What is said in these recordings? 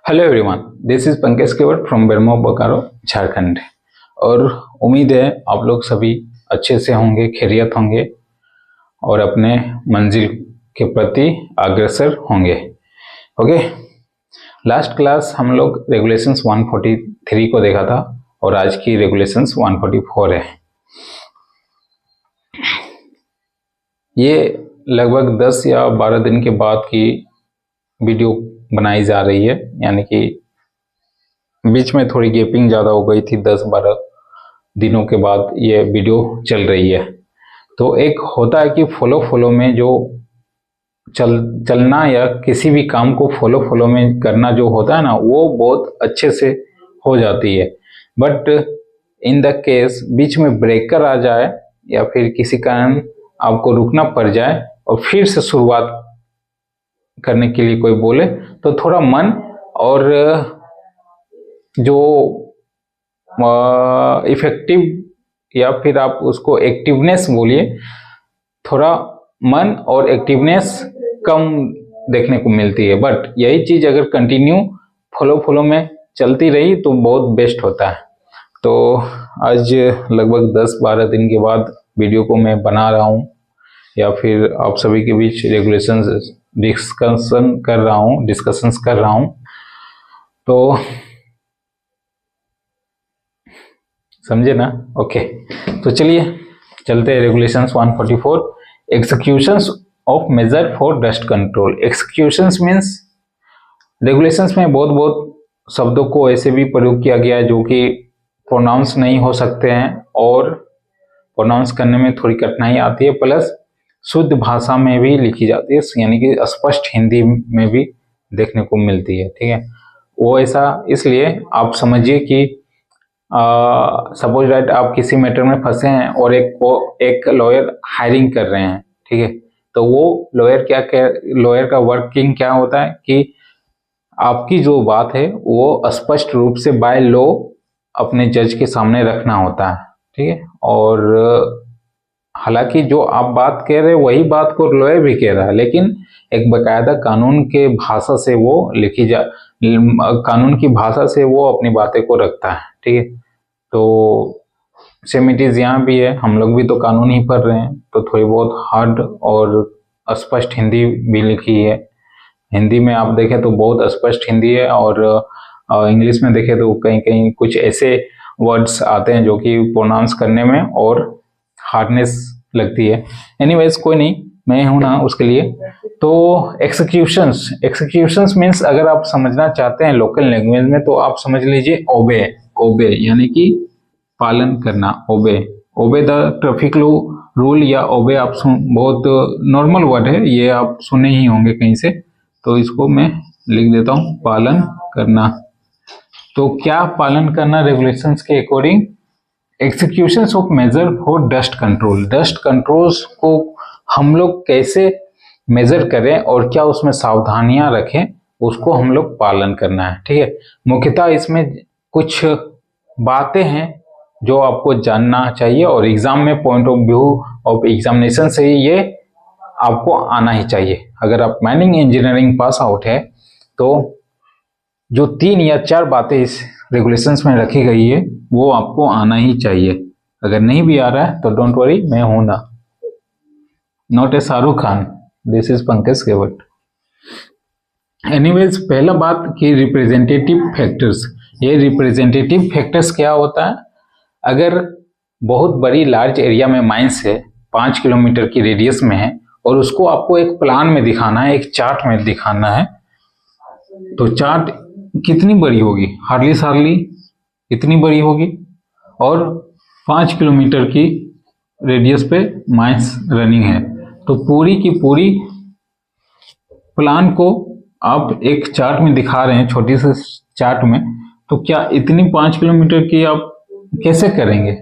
Hello everyone, this is Pankaj Kewat from Bermo Bokaro Jharkhand. और उम्मीद है आप लोग सभी अच्छे से होंगे, खैरियत होंगे और अपने मंजिल के प्रति अग्रसर होंगे। ओके, लास्ट क्लास हम लोग रेगुलेशंस 143 को देखा था और आज की रेगुलेशंस 144 है। ये लगभग 10 या 12 दिन के बाद की वीडियो बनाई जा रही है, यानी कि बीच में थोड़ी गैपिंग ज़्यादा हो गई थी। 10-12 दिनों के बाद ये वीडियो चल रही है। तो एक होता है कि फॉलो में जो चलना या किसी भी काम को फॉलो में करना जो होता है ना, वो बहुत अच्छे से हो जाती है। बट इन द केस बीच में ब्रेकर आ जाए या फिर किसी कारण आपको रुकना पड़ जाए और फिर से शुरुआत करने के लिए कोई बोले तो थोड़ा मन और जो इफेक्टिव या फिर आप उसको एक्टिवनेस बोलिए, थोड़ा मन और एक्टिवनेस कम देखने को मिलती है। बट यही चीज अगर कंटिन्यू फॉलो में चलती रही तो बहुत बेस्ट होता है। तो आज लगभग 10-12 दिन के बाद वीडियो को मैं बना रहा हूँ या फिर आप सभी के बीच रेगुलेशंस डिस्कशंस कर रहा हूँ। तो समझे ना? ओके, तो चलिए चलते हैं regulations 144, executions of major for dust control. Executions means regulations में बहुत शब्दों को ऐसे भी प्रयोग किया गया है जो कि प्रोनाउंस नहीं हो सकते हैं और प्रोनाउंस करने में थोड़ी कठिनाई आती है, प्लस शुद्ध भाषा में भी लिखी जाती है, यानी कि स्पष्ट हिंदी में भी देखने को मिलती है। ठीक है, वो ऐसा इसलिए आप समझिए कि सपोज राइट आप किसी मैटर में फंसे हैं और एक लॉयर हायरिंग कर रहे हैं। ठीक है, तो वो लॉयर का वर्किंग क्या होता है कि आपकी जो बात है वो स्पष्ट रूप से बाय लॉ अपने जज के सामने रखना होता है। ठीक है, और हालांकि जो आप बात कह रहे हैं वही बात को लॉयर भी कह रहा है, लेकिन एक बकायदा कानून के भाषा से वो कानून की भाषा से वो अपनी बातें को रखता है। ठीक है, तो सेमिटीज यहाँ भी है, हम लोग भी तो कानून ही पढ़ रहे हैं, तो थोड़ी बहुत हार्ड और स्पष्ट हिंदी भी लिखी है। हिंदी में आप देखें तो बहुत स्पष्ट हिंदी है और इंग्लिश में देखें तो कहीं कहीं कुछ ऐसे वर्ड्स आते हैं जो कि प्रोनाउंस करने में और हार्डनेस लगती है। एनीवेज कोई नहीं, मैं हूं ना उसके लिए। तो एक्सिक्यूशंस मीन्स अगर आप समझना चाहते हैं लोकल लैंग्वेज में तो आप समझ लीजिए ओबे यानी कि पालन करना। ओबे द ट्रैफिक रूल या ओबे आप बहुत नॉर्मल वर्ड है, ये आप सुने ही होंगे कहीं से, तो इसको मैं लिख देता हूं, पालन करना। तो क्या पालन करना रेगुलेशंस के according? Executions of major for dust control. Dust controls को हम लोग कैसे मेजर करें और क्या उसमें सावधानियां रखें, उसको हम लोग पालन करना है। ठीक है, मुख्यतः इसमें कुछ बातें हैं जो आपको जानना चाहिए और एग्जाम में point of view of examination से ये आपको आना ही चाहिए। अगर आप माइनिंग इंजीनियरिंग पास आउट है तो जो 3 या 4 बातें इस रेगुलेशंस में रखी गई है वो आपको आना ही चाहिए। अगर नहीं भी आ रहा है तो डोंट वरी, मैं हूं ना, not a Shahrukh Khan, this is Pankaj Kewat. Anyways, पहला बात कि रिप्रेजेंटेटिव फैक्टर्स। ये रिप्रेजेंटेटिव फैक्टर्स क्या होता है? अगर बहुत बड़ी लार्ज एरिया में माइंस है, 5 किलोमीटर की रेडियस में है और उसको आपको एक प्लान में दिखाना है, एक चार्ट में दिखाना है, तो चार्ट कितनी बड़ी होगी? हार्डली इतनी बड़ी होगी और 5 किलोमीटर की रेडियस पे माइंस रनिंग है, तो पूरी की पूरी प्लान को आप एक चार्ट में दिखा रहे हैं, छोटी से चार्ट में, तो क्या इतनी 5 किलोमीटर की आप कैसे करेंगे?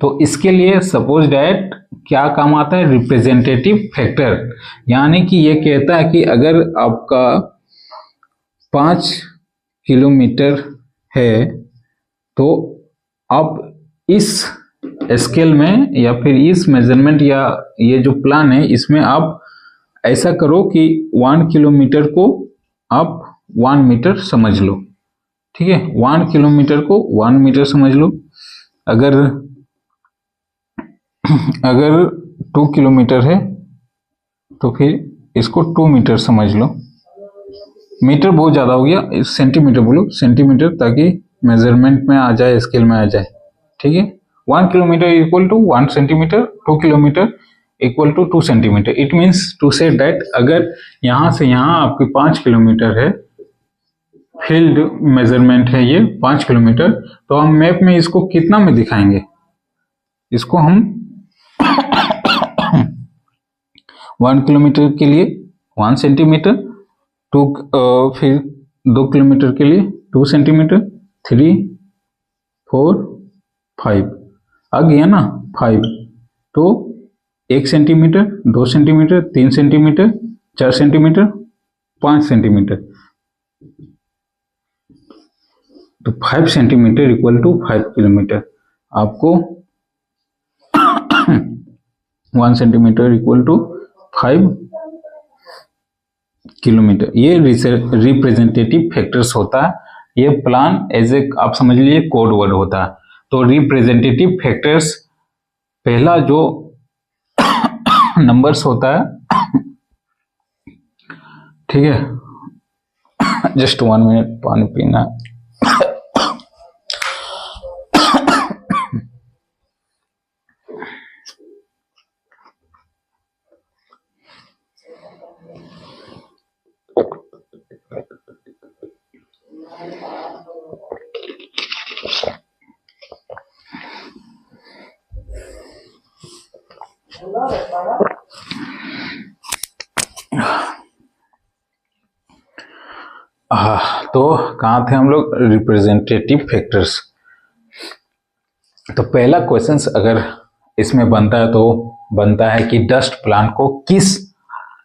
तो इसके लिए सपोज डैट क्या काम आता है? रिप्रेजेंटेटिव फैक्टर, यानी कि ये कहता है कि अगर आपका 5 किलोमीटर है तो आप इस स्केल में या फिर इस मेजरमेंट या ये जो प्लान है इसमें आप ऐसा करो कि 1 किलोमीटर को आप 1 मीटर समझ लो, ठीक है। 1 किलोमीटर को 1 मीटर समझ लो। अगर 2 किलोमीटर है तो फिर इसको 2 मीटर समझ लो। मीटर बहुत ज्यादा हो गया, सेंटीमीटर बोलो, सेंटीमीटर, ताकि मेजरमेंट में आ जाए, स्केल में आ जाए, ठीक है। 1 kilometre equal to 1 centimetre, 2 kilometre equal to 2 centimetre. It means to say that अगर यहां से यहां आपकी 5 किलोमीटर है, फील्ड मेजरमेंट है ये 5 किलोमीटर, तो हम मैप में इसको कितना में दिखाएंगे? इसको हम 1 किलोमीटर के लिए 1 सेंटीमीटर, फिर 2 किलोमीटर के लिए 2 सेंटीमीटर, 3, 4, 5 आ गया ना, 5, तो 1 centimetre, 2 centimetre, 3 centimetre, 4 centimetre, 5 centimetre, तो 5 सेंटीमीटर इक्वल टू 5 किलोमीटर। आपको 1 सेंटीमीटर इक्वल टू 5 किलोमीटर। ये रिप्रेजेंटेटिव फैक्टर्स होता है। ये प्लान एज ए आप समझ लीजिए कोड वर्ड होता है। तो रिप्रेजेंटेटिव फैक्टर्स पहला जो नंबर्स होता है, ठीक है। जस्ट 1 मिनट, पानी पीना। तो कहाँ थे हम लोग? Representative factors. तो पहला क्वेश्चंस अगर इसमें बनता है तो बनता है कि डस्ट प्लान को किस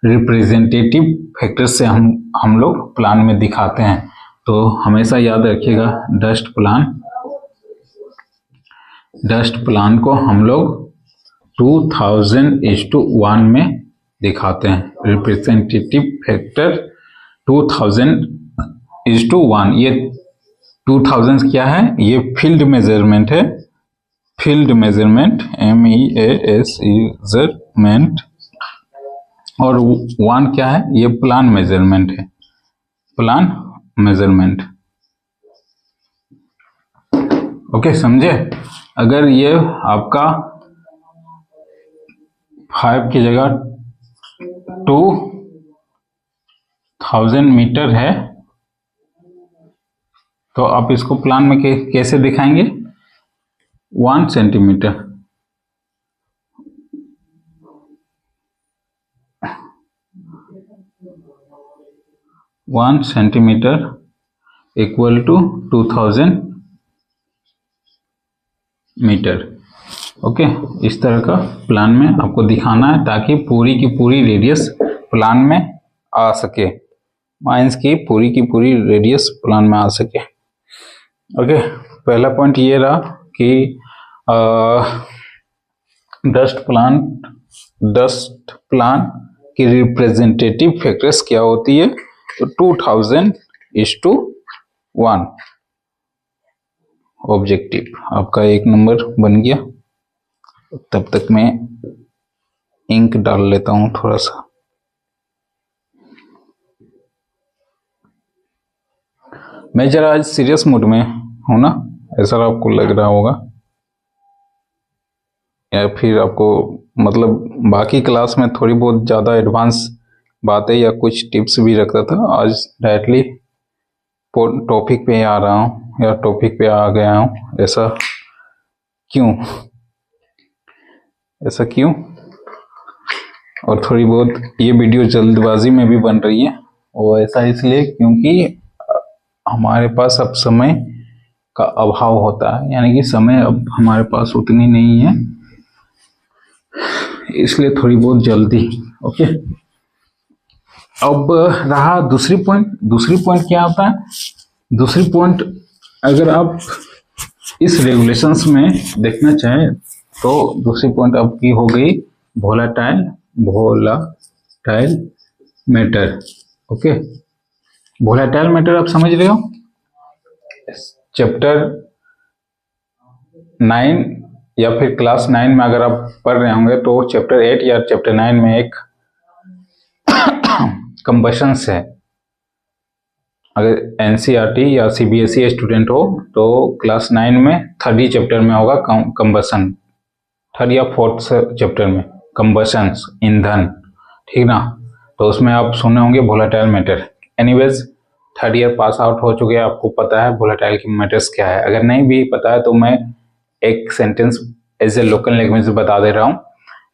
रिप्रेजेंटेटिव फैक्टर्स से हम लोग प्लान में दिखाते हैं। तो हमेशा याद रखिएगा, डस्ट प्लान को हम लोग 2000:1 में दिखाते हैं। Representative factor 2000:1। ये 2000 क्या है? ये फील्ड मेजरमेंट है, फील्ड मेजरमेंट, MEASERमेंट। और 1 क्या है? ये प्लान मेजरमेंट है, प्लान मेजरमेंट। ओके, समझे? अगर ये आपका 5 की जगह 2000 मीटर है, तो आप इसको प्लान में कैसे दिखाएंगे? 1 centimetre, 1 centimetre equal to 2000 metre. Okay, इस तरह का प्लान में आपको दिखाना है, ताकि पूरी की पूरी रेडियस प्लान में आ सके, माइंस की पूरी रेडियस प्लान में आ सके। ओके, पहला पॉइंट ये रहा कि डस्ट प्लान की रिप्रेजेंटेटिव फैक्टर्स क्या होती है। तो 2000:1 ऑब्जेक्टिव आपका 1 नंबर बन गया। तब तक मैं इंक डाल लेता हूं थोड़ा सा। मैं जरा आज सीरियस मूड में हूं ना, ऐसा आपको लग रहा होगा, या फिर आपको मतलब बाकी क्लास में थोड़ी बहुत ज़्यादा एडवांस बातें या कुछ टिप्स भी रखता था, आज डायरेक्टली टॉपिक पे आ रहा हूँ या टॉपिक पे आ गया हूँ। ऐसा क्यों? और थोड़ी बहुत ये वीडियो जल्दबाजी में भी बन रही है, और ऐसा इसलिए क्योंकि हमारे पास अब समय का अभाव होता है, यानी कि समय अब हमारे पास उतनी नहीं है, इसलिए थोड़ी बहुत जल्दी। ओके, अब रहा दूसरी पॉइंट क्या होता है? दूसरी पॉइंट अगर आप इस रेगुलेशंस में देखना चाहें तो दूसरी पॉइंट आपकी हो गई volatile matter. Okay, volatile matter आप समझ रहे हो, चैप्टर 9 या फिर क्लास 9 में अगर आप पढ़ रहे होंगे तो चैप्टर 8 या चैप्टर 9 में एक कंबशंस है। अगर एनसीईआरटी या सीबीएसई स्टूडेंट हो तो क्लास 9 में 3rd चैप्टर में होगा कंबशन, 3rd या 4th चैप्टर में कंबशंस, ईंधन, ठीक ना। तो उसमें आप सुने होंगे volatile matter. Anyways 3rd year pass out हो चुके हैं, आपको पता है वोलेटाइल मैटर्स क्या है। अगर नहीं भी पता है तो मैं एक sentence as a local language में बता दे रहा हूं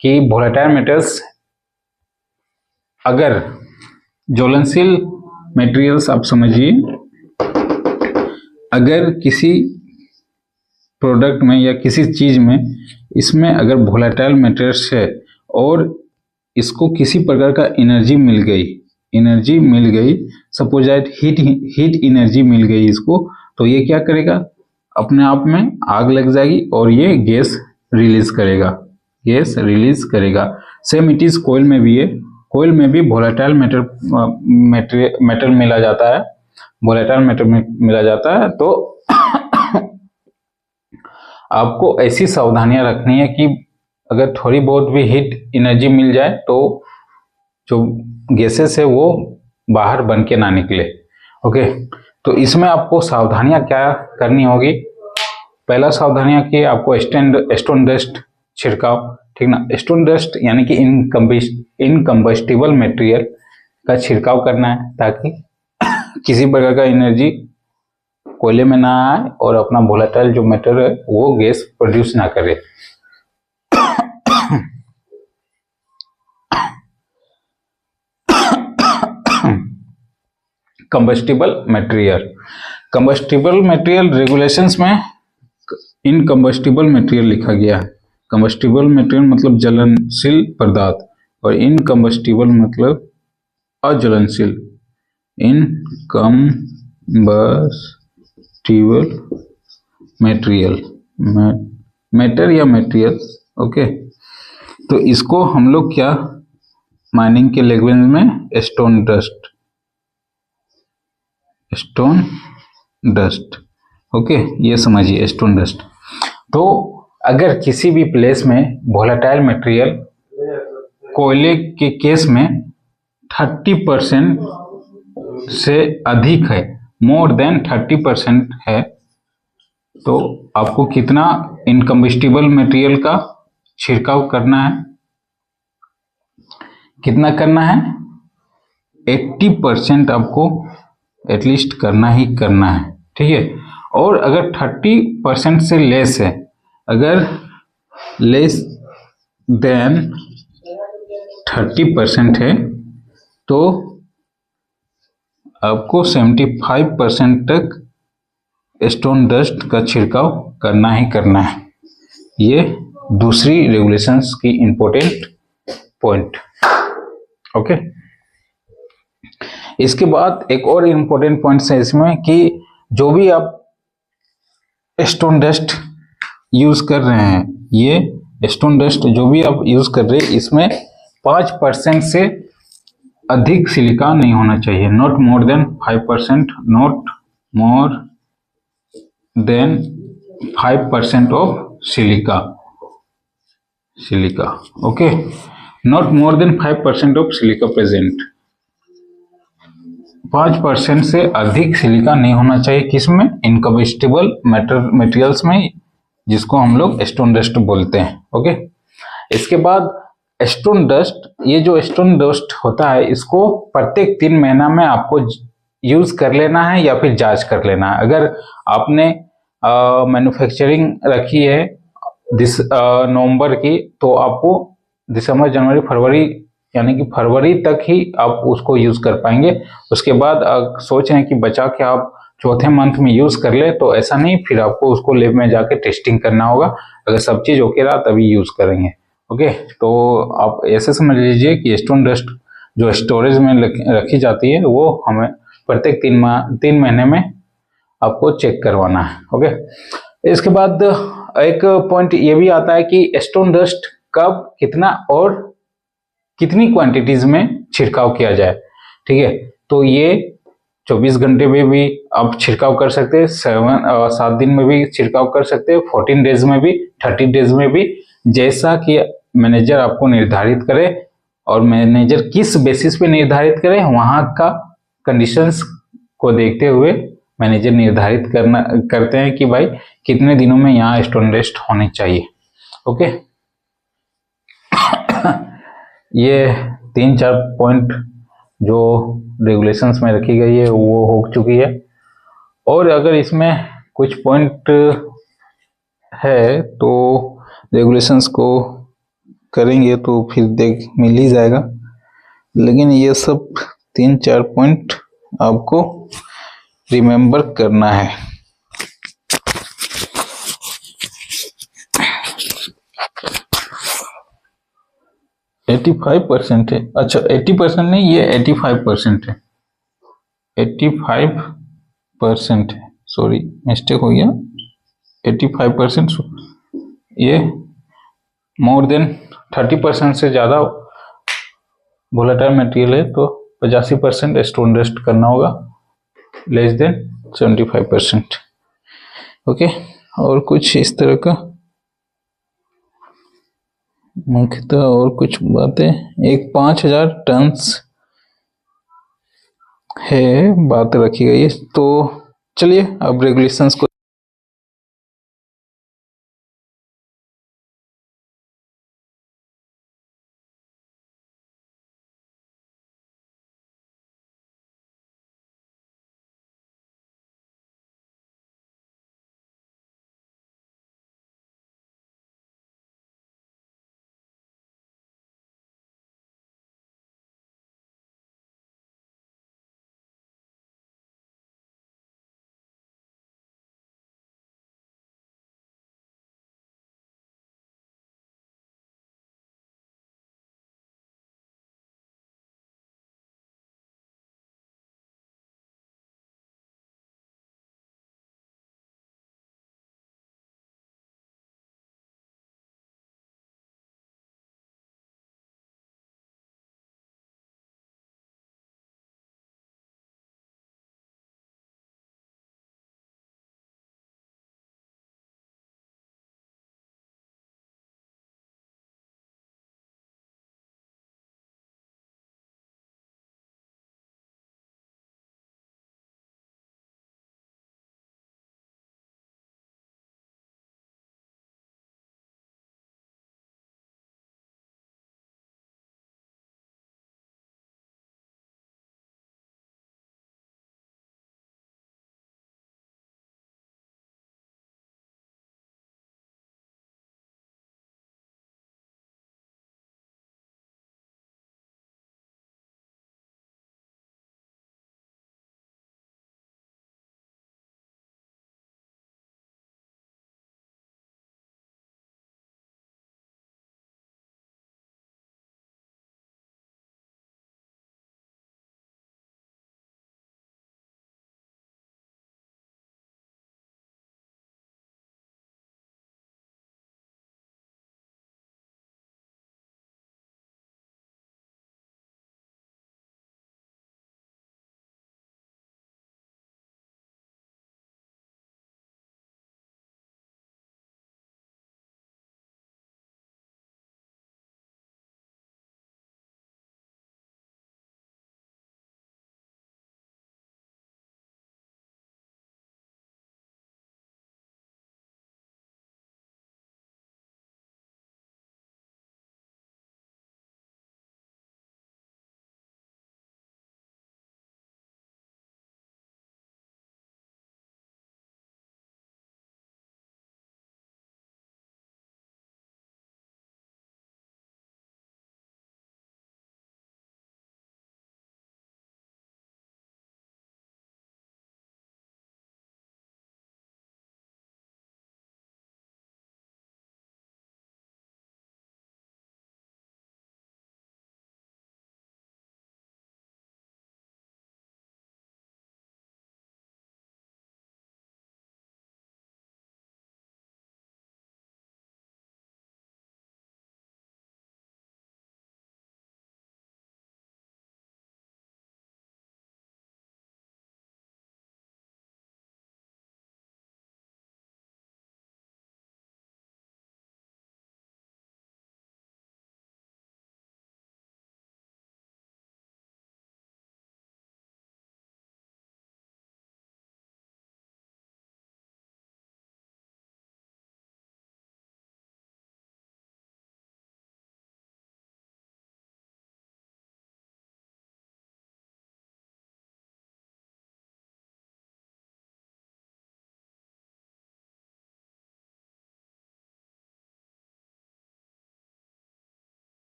कि वोलेटाइल मैटर्स, अगर ज्वलनशील मटेरियल्स आप समझिए, अगर किसी प्रोडक्ट में या किसी चीज में इसमें अगर वोलेटाइल मटेरियल्स है और इसको किसी प्रकार का एनर्जी मिल गई, सपोज दैट हीट एनर्जी मिल गई इसको, तो ये क्या करेगा, अपने आप में आग लग जाएगी और ये गैस रिलीज करेगा। सेम इट इज कोयल में भी है, कोयल में भी वोलेटाइल मेटल मिला जाता है, वोलेटाइल मेटल मिला जाता है। तो आपको ऐसी सावधानियां रखनी है कि अगर थोड़ी बहुत भी हीट एनर्जी मिल जाए तो जो गैसेस है वो बाहर बन के ना निकले। ओके, तो इसमें आपको सावधानियां क्या करनी होगी। पहला सावधानियां कि आपको स्टोन डस्ट छिड़काव, ठीक ना। स्टोन डस्ट यानी कि इनकम्बस्टिबल मटेरियल का छिड़काव करना है ताकि किसी प्रकार का एनर्जी कोयले में ना आए और अपना वोलेटाइल जो मैटर है वो गैस प्रोड्यूस ना करे। कंबस्टिबल मटेरियल रेगुलेशंस में इनकम्बस्टिबल मटेरियल लिखा गया है। कंबस्टिबल मटेरियल मतलब जलनशील पदार्थ और इनकम्बस्टिबल मतलब अज्वलनशील। इनकम्बस्टिबल मटेरियल, मैटर या मटेरियल, ओके। तो इसको हम लोग क्या माइनिंग के लैंग्वेज में स्टोन डस्ट, ओके, ये समझिए स्टोन डस्ट। तो अगर किसी भी प्लेस में वोलेटाइल मटेरियल कोयले के केस में 30% से अधिक है, मोर देन 30% है, तो आपको कितना इनकम्बस्टिबल मटेरियल का छिड़काव करना है, कितना करना है, 80% आपको एटलीस्ट करना ही करना है, ठीक है। और अगर 30% से लेस है, अगर लेस देन 30% है तो आपको 75% तक स्टोन डस्ट का छिड़काव करना ही करना है। ये दूसरी रेगुलेशंस की इंपॉर्टेंट पॉइंट, ओके। इसके बाद एक और इंपॉर्टेंट पॉइंट है इसमें कि जो भी आप स्टोन डस्ट यूज कर रहे हैं, ये स्टोन डस्ट जो भी आप यूज कर रहे हैं इसमें 5% से अधिक सिलिका नहीं होना चाहिए, not more than 5%, not more than 5% of silica, okay, not more than 5% of silica present. 5% से अधिक सिलिका नहीं होना चाहिए, किसमें, इनकम्बस्टिबल मटेरियल्स में, जिसको हम लोग स्टोन डस्ट बोलते हैं, ओके। इसके बाद स्टोन डस्ट, ये जो स्टोन डस्ट होता है इसको प्रत्येक 3 महीना में आपको यूज कर लेना है या फिर जांच कर लेना है। अगर आपने मैन्युफैक्चरिंग रखी है नवंबर की, तो आपको दिसंबर, जनवरी, फरवरी यानी कि फरवरी तक ही आप उसको यूज कर पाएंगे। उसके बाद सोच रहे हैं कि बचा के आप चौथे मंथ में यूज कर ले, तो ऐसा नहीं, फिर आपको उसको लैब में जाके टेस्टिंग करना होगा। अगर सब चीज ओके रहा तभी यूज करेंगे, ओके। तो आप ऐसे समझ लीजिए कि स्टोन डस्ट जो स्टोरेज में रखी जाती है वो हमें प्रत्येक 3 महीने में आपको चेक करवाना है, ओके। इसके बाद एक पॉइंट ये भी आता है कि स्टोन डस्ट कब, कितना और कितनी क्वांटिटीज में छिड़काव किया जाए, ठीक है। तो ये 24 घंटे में भी आप छिड़काव कर सकते हैं, 7 दिन में भी छिड़काव कर सकते हैं, 14 डेज में भी, 30 डेज में भी, जैसा कि मैनेजर आपको निर्धारित करे। और मैनेजर किस बेसिस पे निर्धारित करे, वहां का कंडीशंस को देखते हुए मैनेजर निर्धारित करते हैं कि भाई कितने दिनों में यहाँ स्टोन रेस्ट होनी चाहिए। ओके, ये 3-4 पॉइंट जो रेगुलेशंस में रखी गई है वो हो चुकी है। और अगर इसमें कुछ पॉइंट है तो रेगुलेशंस को करेंगे तो फिर देख मिल ही जाएगा, लेकिन ये सब 3-4 पॉइंट आपको रिमेम्बर करना है। एटी 85% है, अच्छा 80% नहीं, ये 85% है, 85% है, सॉरी मिस्टेक हो गया, 85%। ये मोर देन 30% से ज़्यादा वोलेटाइल मटेरियल है तो 85% स्टोन रेस्ट करना होगा, लेस देन 75%। ओके, और कुछ इस तरह का मुख्यतः और कुछ बातें, एक 5000 टन्स है बात रखी गई है। तो चलिए अब रेगुलेशंस को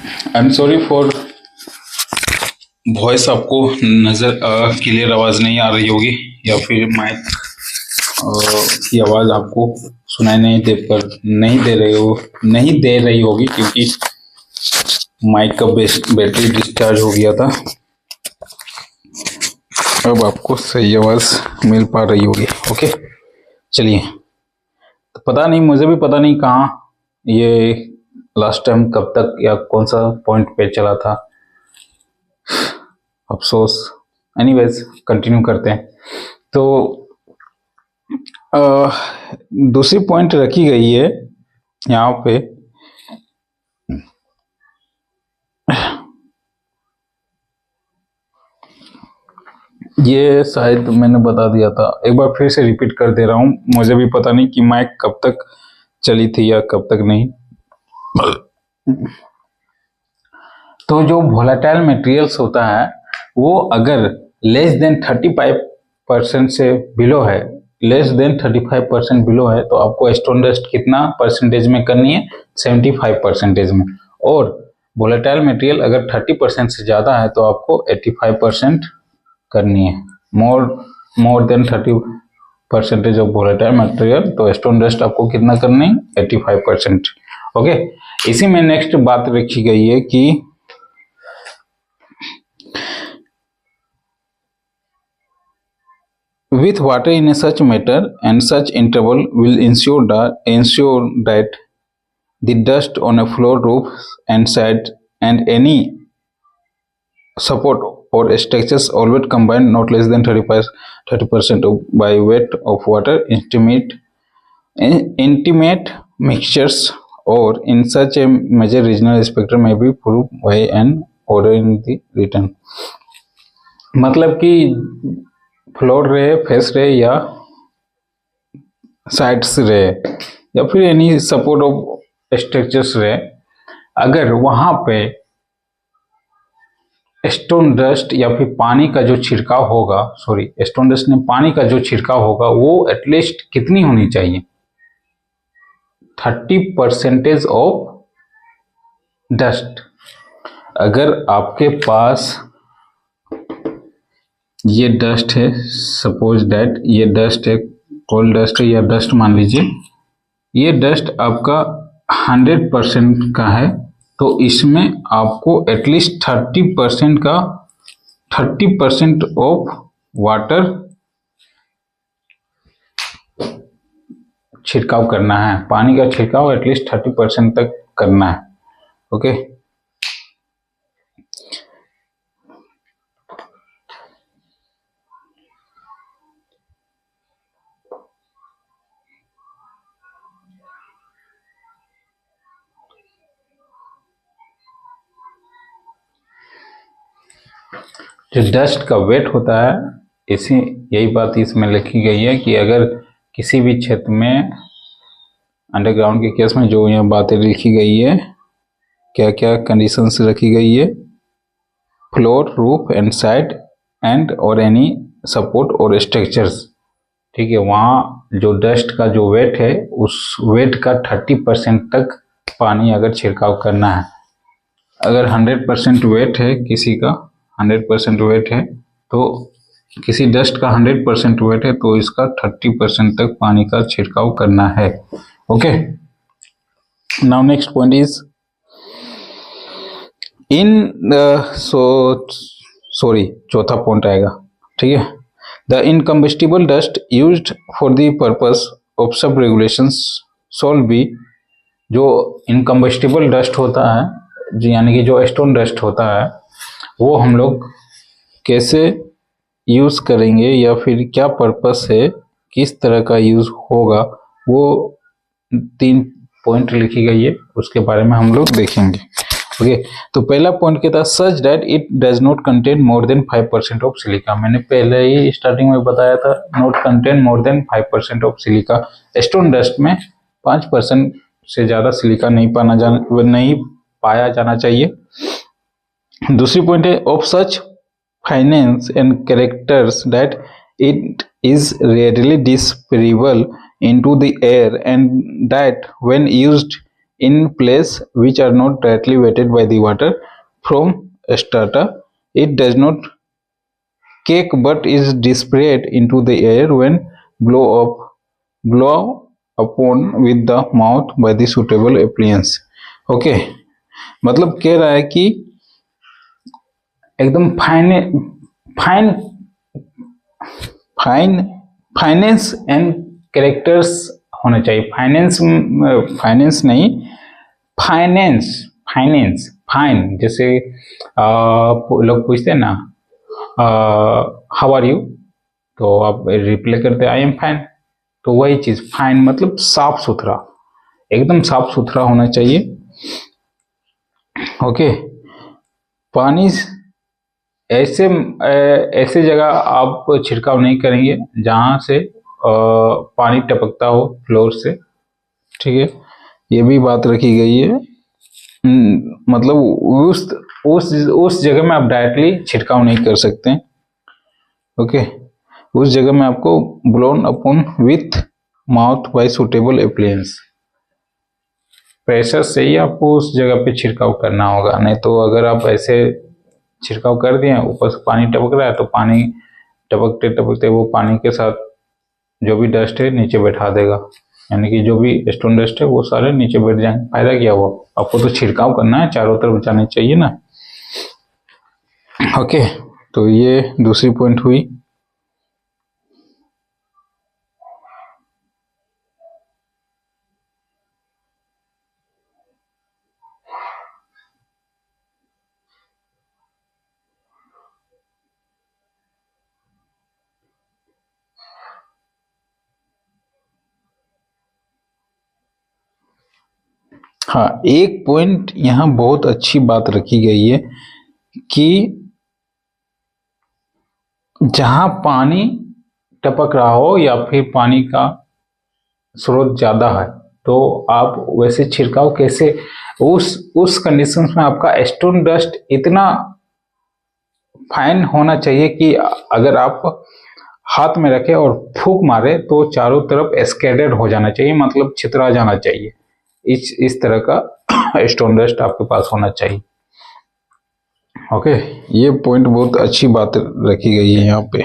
I am sorry for voice, आपको नजर क्लियर आवाज नहीं आ रही होगी या फिर माइक की आवाज आपको सुनाई नहीं दे रही होगी क्योंकि माइक का बैटरी डिस्चार्ज हो गया था। अब आपको सही आवाज मिल पा रही होगी। ओके चलिए, तो पता नहीं, मुझे भी पता नहीं कहाँ ये लास्ट टाइम कब तक या कौन सा पॉइंट पे चला था, अफसोस। एनीवेज कंटिन्यू करते हैं। तो दूसरी पॉइंट रखी गई है यहाँ पे, ये शायद मैंने बता दिया था, एक बार फिर से रिपीट कर दे रहा हूँ। मुझे भी पता नहीं कि माइक कब तक चली थी या कब तक नहीं। तो जो वोलेटाइल मटेरियल्स होता है वो अगर लेस देन 35% से बिलो है, लेस देन 35% बिलो है, तो आपको स्टोन डस्ट कितना परसेंटेज में करनी है? 75% में। और वोलेटाइल मटेरियल अगर 30% से ज़्यादा है तो आपको 85% करनी है। More than 30% of volatile material, तो स्टोन डस्ट आपको कितना करनी है? 85%। ओके, इसी में नेक्स्ट बात रखी गई है कि with water in a such matter and such interval will ensure that the dust on a floor, roof and side and any support or structures always combined not less than 30% by weight of water, intimate mixtures or in such a major regional spectrum may be proved by an order in the written। मतलब कि floor रहे, face रहे या sides रहे या फिर any support of structures रहे, अगर वहां पे स्टोन डस्ट या फिर पानी का जो छिड़काव होगा, स्टोन डस्ट ने पानी का जो छिड़काव होगा वो एटलीस्ट कितनी होनी चाहिए? 30% ऑफ डस्ट। अगर आपके पास ये डस्ट है, सपोज दैट ये डस्ट है, कोल्ड डस्ट है या डस्ट मान लीजिए, ये डस्ट आपका 100% का है, तो इसमें आपको एटलीस्ट 30% ऑफ वाटर छिड़काव करना है। पानी का छिड़काव एटलीस्ट 30% तक करना है। ओके, जो डस्ट का वेट होता है, यही बात इसमें लिखी गई है कि अगर किसी भी क्षेत्र में अंडरग्राउंड के केस में जो यहाँ बातें लिखी गई है, क्या क्या कंडीशंस रखी गई है, floor, roof and side and और एनी सपोर्ट और स्ट्रक्चर्स, ठीक है, वहाँ जो डस्ट का जो वेट है उस वेट का 30% तक पानी अगर छिड़काव करना है। अगर 100% वेट है किसी का, 100% वेट है, तो किसी डस्ट का 100% वेट है तो इसका 30% तक पानी का छिड़काव करना है। Okay, now next point is चौथा पॉइंट आएगा, ठीक है। The इनकम्बस्टिबल dust used for the purpose of सब रेगुलेशंस शॉल बी, जो इनकम्बस्टिबल डस्ट होता है, यानी कि जो स्टोन डस्ट होता है, वो हम लोग कैसे यूज करेंगे या फिर क्या पर्पस है, किस तरह का यूज होगा, वो 3 पॉइंट लिखी गई है, उसके बारे में हम लोग देखेंगे। ओके, तो पहला पॉइंट क्या था? Such that it does not contain more than 5% of silica. मैंने पहले ही स्टार्टिंग में बताया था, not contain more than 5% of silica. Stone dust में 5% से ज्यादा सिलिका नहीं पाया जाना चाहिए। दूसरी पॉइंट है of such fineness and characters that it is rarely dispersible into the air and that when used in place which are not directly wetted by the water from strata. It does not cake but is dispersed into the air when blow upon with the mouth by the suitable appliance. Okay, मतलब कह रहा है कि एकदम fine finance and characters होने चाहिए। Finance नहीं, finance fine. जैसे लोग पूछते हैं ना हाउ आर यू, तो आप रिप्लाई करते आई एम फाइन। तो वही चीज फाइन मतलब साफ सुथरा, एकदम साफ सुथरा होना चाहिए। ओके, पानी ऐसे जगह आप छिड़काव नहीं करेंगे जहां से पानी टपकता हो फ्लोर से, ठीक है, ये भी बात रखी गई है। मतलब उस जगह में आप डायरेक्टली छिड़काव नहीं कर सकते। ओके, उस जगह में आपको blown upon with mouth bye suitable appliances, pressure से ही आपको उस जगह पे छिड़काव करना होगा। नहीं तो अगर आप ऐसे छिड़काव कर दिए, ऊपर से पानी टपक रहा है, तो पानी टपकते टपकते वो पानी के साथ जो भी डस्ट है नीचे बैठा देगा, यानी कि जो भी स्टोन डस्ट है वो सारे नीचे बैठ जाएंगे। फायदा क्या हुआ? आपको तो छिड़काव करना है, चारों तरफ जाने चाहिए ना। ओके, तो ये दूसरी पॉइंट हुई। हाँ, एक पॉइंट यहाँ बहुत अच्छी बात रखी गई है कि जहां पानी टपक रहा हो या फिर पानी का स्रोत ज्यादा है, तो आप वैसे छिड़काव कैसे, उस कंडीशन में आपका स्टोन डस्ट इतना फाइन होना चाहिए कि अगर आप हाथ में रखे और फूंक मारे तो चारों तरफ स्कैटर्ड हो जाना चाहिए, मतलब छितरा जाना चाहिए। इस तरह का स्टोन डस्ट आपके पास होना चाहिए। ओके, ये पॉइंट बहुत अच्छी बात रखी गई है यहाँ पे।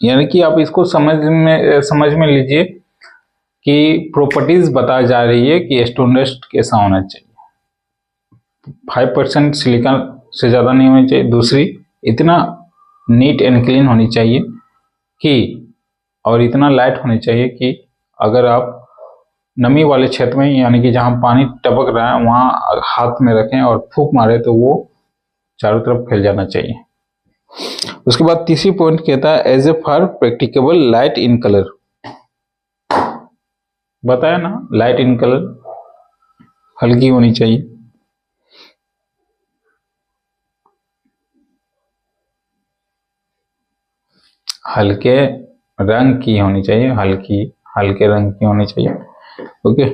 यानी कि आप इसको समझ में लीजिए कि प्रॉपर्टीज बताई जा रही है कि स्टोन डस्ट कैसा होना चाहिए। 5% सिलिकॉन से ज्यादा नहीं होनी चाहिए। दूसरी, इतना नीट एंड क्लीन होनी चाहिए कि, और इतना लाइट होनी चाहिए कि अगर आप नमी वाले क्षेत्र में, यानी कि जहां पानी टपक रहा है, वहां हाथ में रखें और फूंक मारे तो वो चारों तरफ फैल जाना चाहिए। उसके बाद तीसरी पॉइंट कहता है as a far practicable light in colour. बताया ना, लाइट इन कलर हल्की होनी चाहिए। हल्के रंग की होनी चाहिए, हल्के रंग की होनी चाहिए। Okay,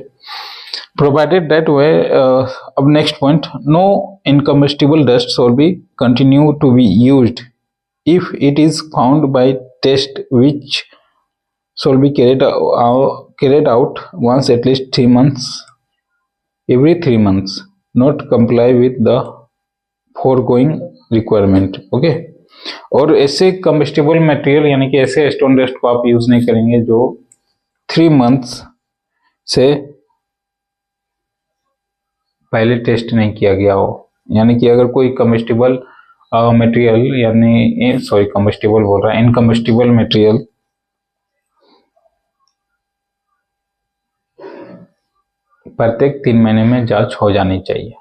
provided that way. अब next point, no incombustible dust shall be continue to be used if it is found by test which shall be carried out once at least 3 months, every 3 months, not comply with the foregoing requirement. Okay, और ऐसे combustible material यानी कि ऐसे stone dust को आप use नहीं करेंगे जो 3 मंथ्स से पहले टेस्ट नहीं किया गया हो। यानी कि अगर कोई कम्बस्टिबल मटेरियल, यानी सॉरी कम्बस्टिबल बोल रहा है, इनकम्बस्टिबल मटेरियल प्रत्येक 3 महीने में जांच हो जानी चाहिए।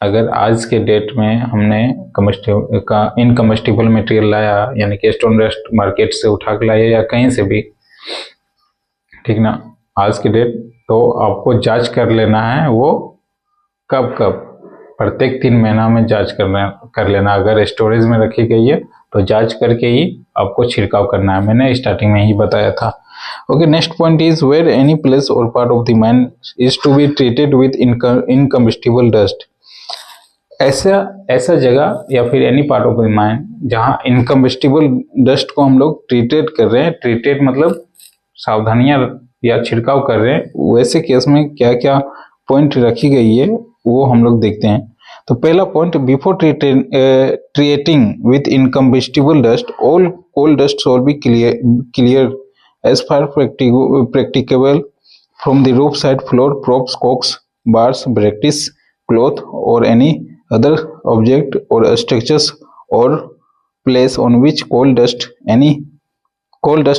अगर आज के डेट में हमने इनकम्बस्टिबल मटेरियल लाया, यानी कि स्टोन डस्ट मार्केट से उठा के लाया या कहीं से भी, ठीक ना, आज के डेट, तो आपको जांच कर लेना है। वो कब प्रत्येक 3 महीना में जांच कर लेना। अगर स्टोरेज में रखी गई है तो जांच करके ही आपको छिड़काव करना है। मैंने स्टार्टिंग में ही बताया था। Okay, next point is where any place or part of the mine is to be treated with incombustible dust ऐसा ऐसा जगह या फिर any part of the mine जहाँ इनकम्बस्टिबल डस्ट को हम लोग ट्रीटेड कर रहे हैं, ट्रीटेड मतलब सावधानियां या छिड़काव कर रहे हैं, वैसे केस में क्या क्या पॉइंट रखी गई है वो हम लोग देखते हैं। तो पहला point, before treating with incombustible dust all coal dust shall be clear as far practicable from the roof side floor, props, cocks, bars, brackets, cloth or any other object or structures or place on which coal dust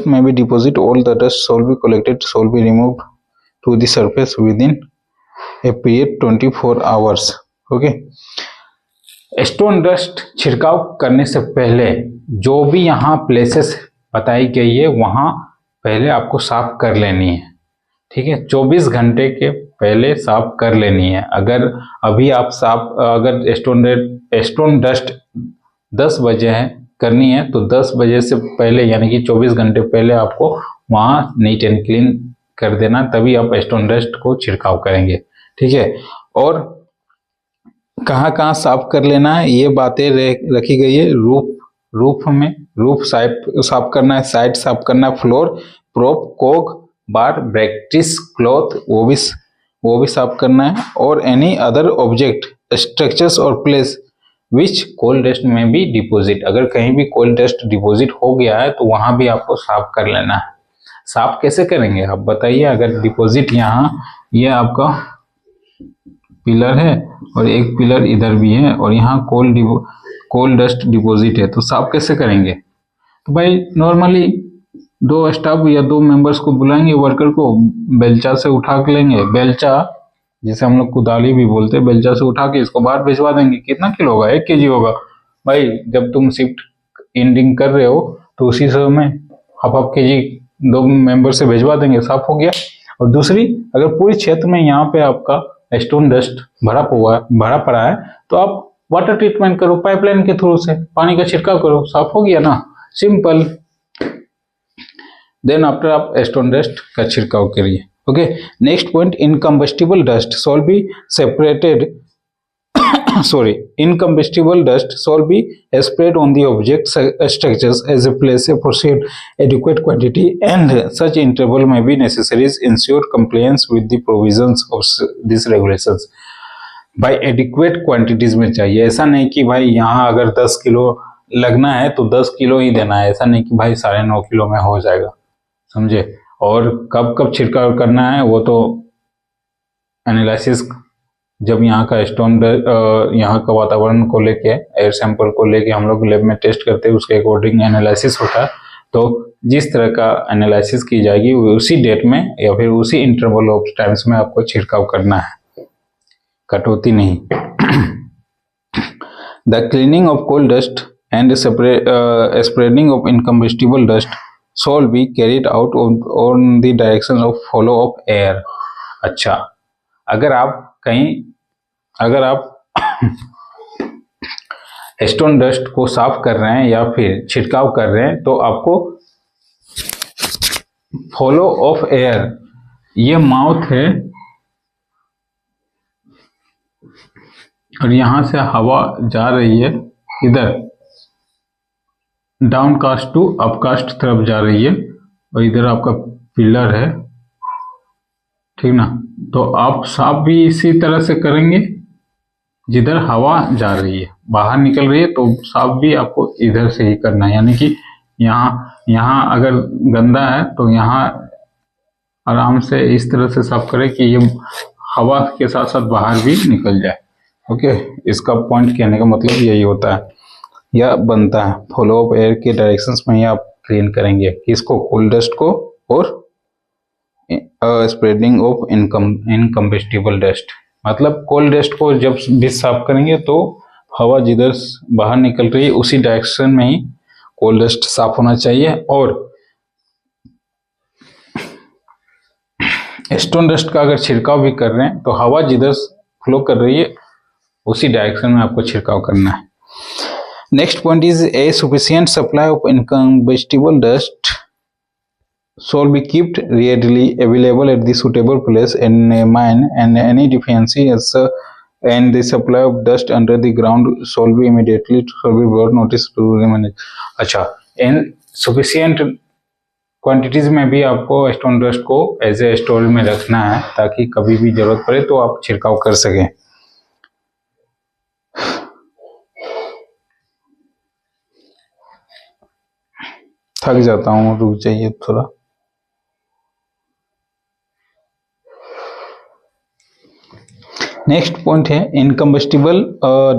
may be deposited. All the dust shall be collected, shall be removed to the surface within a period 24 hours. Okay, stone dust छिड़काव करने से पहले जो भी यहाँ places बताई गई है वहाँ पहले आपको साफ कर लेनी है, ठीक है। 24 घंटे के पहले साफ कर लेनी है। अगर अभी आप अगर स्टोन डस्ट 10 बजे है करनी है तो 10 बजे से पहले यानी कि 24 घंटे पहले आपको वहाँ नीट एंड क्लीन कर देना, तभी आप स्टोन डस्ट को छिड़काव करेंगे, ठीक है। और कहाँ कहाँ साफ कर लेना है ये बातें रखी गई है। रूफ साफ करना है, साइड साफ करना है, फ्लोर, प्रोप, कोक, बार, ब्रैकेट्स, क्लॉथ वो भी साफ करना है, और एनी अदर ऑब्जेक्ट, स्ट्रक्चर्स और प्लेस विच कोल डस्ट में भी डिपॉजिट, अगर कहीं भी कोल डस्ट डिपॉजिट हो गया है तो वहां भी आपको साफ कर लेना है। साफ कैसे करेंगे आप बताइए। अगर डिपॉजिट यहाँ ये आपका पिलर है और एक पिलर इधर भी है और यहाँ कोल डस्ट डिपॉजिट है, तो साफ कैसे करेंगे। तो भाई नॉर्मली 2 स्टाफ या 2 मेंबर्स को बुलाएंगे, वर्कर को बेलचा से उठा के लेंगे, बेलचा जिसे हम लोग कुदाली भी बोलते हैं, बेलचा से उठा के इसको बाहर भिजवा देंगे। कितना किलो होगा? 1 kg होगा। भाई जब तुम शिफ्ट एंडिंग कर रहे हो तो उसी समय में हाफ kg 2 मेंबर से भिजवा देंगे, साफ हो गया। और दूसरी, अगर पूरे क्षेत्र में यहाँ पे आपका स्टोन डस्ट भरा पड़ा है तो आप वाटर ट्रीटमेंट करो, पाइपलाइन के थ्रू से पानी का छिड़काव करो, साफ हो गया ना, सिंपल। देन आफ्टर आप स्टोन डस्ट का छिड़काव करिए। Okay, next point, इनकम्बस्टिबल dust shall be separated incombustible dust shall be sprayed on the object structures as a place for adequate quantity, and such interval may be necessary to ensure compliance with the provisions of these regulations. भाई adequate quantities में चाहिए, ऐसा नहीं कि भाई यहाँ अगर 10 kilo लगना है तो 10 किलो ही देना है, ऐसा नहीं कि भाई 9.5 किलो में हो जाएगा, समझे। और कब कब छिड़काव करना है वो तो एनालिसिस, जब यहाँ का यहाँ का वातावरण को लेके, एयर सैंपल को लेके हम लोग लैब में टेस्ट करते हैं, उसके अकॉर्डिंग एनालिसिस होता है। तो जिस तरह का एनालिसिस की जाएगी उसी डेट में या फिर उसी इंटरवल ऑफ टाइम्स में आपको छिड़काव करना है, कटौती नहीं। The cleaning of coal dust and spreading of incombustible dust shall be carried out on the direction of flow of air. अच्छा, अगर आप स्टोन डस्ट को साफ कर रहे हैं या फिर छिड़काव कर रहे हैं तो आपको फ्लो ऑफ एयर, ये माउथ है और यहां से हवा जा रही है इधर, डाउन कास्ट टू अपकास्ट तरफ जा रही है, और इधर आपका पिलर है, ठीक ना। तो आप साफ भी इसी तरह से करेंगे, जिधर हवा जा रही है बाहर निकल रही है तो साफ भी आपको इधर से ही करना है। यानी कि यहाँ अगर गंदा है तो यहाँ आराम से इस तरह से साफ करें कि ये हवा के साथ साथ बाहर भी निकल जाए। ओके, इसका पॉइंट कहने का मतलब यही होता है या बनता है। फ्लो ऑफ एयर के डायरेक्शंस में ही आप क्लीन करेंगे किसको, कोल डस्ट को और स्प्रेडिंग ऑफ इनकम्बस्टिबल डस्ट। मतलब कोल डस्ट को जब भी साफ करेंगे तो हवा जिधर बाहर निकल रही है उसी डायरेक्शन में ही कोल डस्ट साफ होना चाहिए। और स्टोन डस्ट का अगर छिड़काव भी कर रहे हैं तो हवा जिधर फ्लो कर रही है उसी डायरेक्शन में आपको छिड़काव करना है। Next point is A sufficient supply of incombustible dust shall be kept readily available at the suitable place in a mine, and any deficiency and the supply of dust under the ground shall be immediately brought notice to the manager. अच्छा, इन sufficient quantities में भी आपको stone dust को as a storage में रखना है ताकि कभी भी जरूरत पड़े तो आप छिड़काव कर सकें। थक जाता हूँ, रुक जाइए थोड़ा। नेक्स्ट पॉइंट है इनकम्बस्टिबल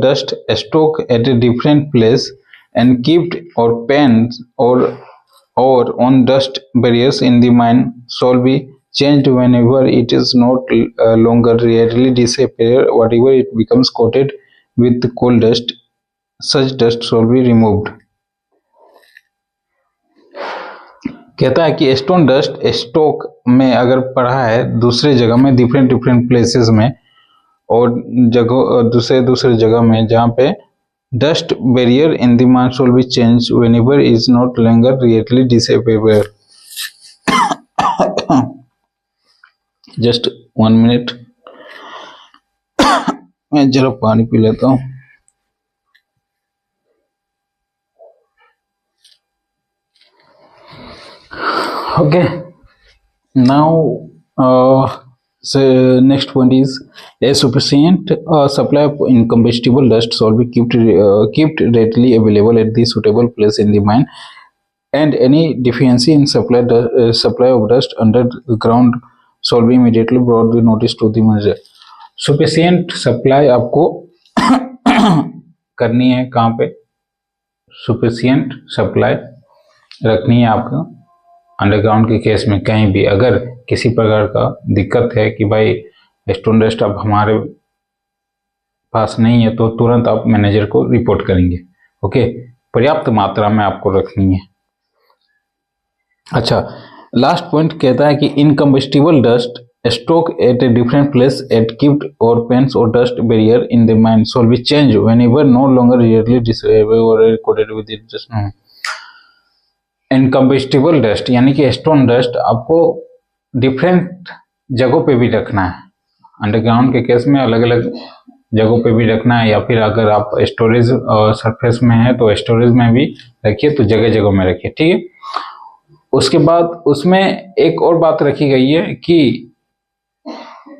dust stock at a different place and keeped और pens or on dust barriers in the mine shall be changed whenever it is not longer readily disappear. Whatever it becomes coated with coal dust, such dust shall be removed. कहता है कि stone dust stock में अगर पड़ा है दूसरे जगह में, डिफरेंट प्लेसेस में और जगह दूसरे जगह में जहाँ पे dust barrier in the mine shall be changed whenever it is not longer readily disappear. Just 1 minute, मैं जरा पानी पी लेता हूँ। Okay, now so next point is a sufficient supply of incombustible dust shall be kept readily available at the suitable place in the mine, and any deficiency in supply of dust under the ground shall be immediately brought the notice to the manager. Sufficient supply आपको करनी है कहाँ पे? Sufficient supply रखनी है आपको underground के case में। कहीं भी अगर किसी प्रकार का दिक्कत है कि भाई स्टोन डस्ट अब हमारे पास नहीं है तो तुरंत आप मैनेजर को रिपोर्ट करेंगे। ओके, पर्याप्त मात्रा में आपको रखनी है। अच्छा, लास्ट पॉइंट कहता है कि incombustible dust stock at a different place at kept or pans or dust barrier in the mine shall be change whenever no longer rarely disable or recorded with it. Incombustible dust यानी कि stone dust आपको different जगहों पे भी रखना है। Underground के case में अलग अलग जगहों पे भी रखना है, या फिर अगर आप स्टोरेज सरफेस में है तो स्टोरेज में भी रखिए, तो जगह जगह में रखिए। ठीक है, उसके बाद उसमें एक और बात रखी गई है कि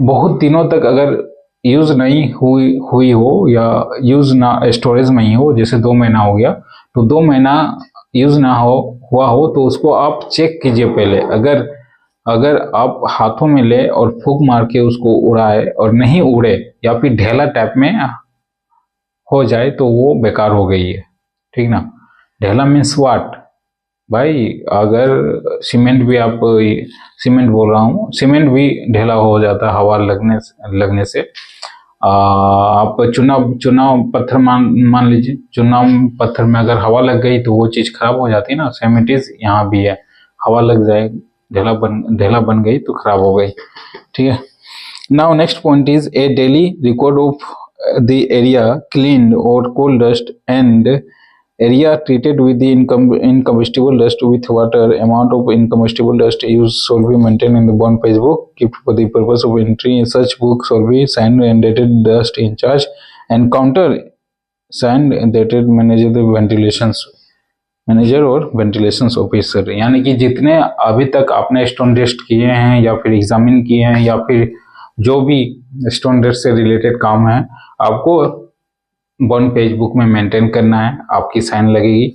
बहुत दिनों तक अगर यूज नहीं हुई हो या यूज ना स्टोरेज में ही हो, जैसे 2 महीना हो गया तो 2 महीना यूज ना हुआ हो तो उसको आप चेक कीजिए पहले। अगर आप हाथों में ले और फूंक मार के उसको उड़ाए और नहीं उड़े या फिर ढेला टाइप में हो जाए तो वो बेकार हो गई है। ठीक ना, ढेला मीन्स वाट भाई, अगर सीमेंट भी आप सीमेंट बोल रहा हूँ, सीमेंट भी ढेला हो जाता है हवा लगने से। आप चुना पत्थर मान लीजिए, चुना पत्थर में अगर हवा लग गई तो वो चीज खराब हो जाती है ना। सेम इट इज यहाँ भी है, हवा लग जाए ढेला बन गई तो खराब हो गई। ठीक है, now next point is a daily record of the area cleaned or coal dust and area treated with the incombustible dust with water. Amount of incombustible dust used shall be maintained in the bond page book kept for the purpose of entry. Such book shall be signed and dated dust in charge and counter signed and dated manager और ventilation officer. यानी कि जितने अभी तक आपने stone dust किए हैं या फिर एग्जामिन किए हैं या फिर जो भी स्टोन डस्ट से रिलेटेड काम है, आपको बॉन्ड पेज बुक में मेंटेन करना है, आपकी साइन लगेगी।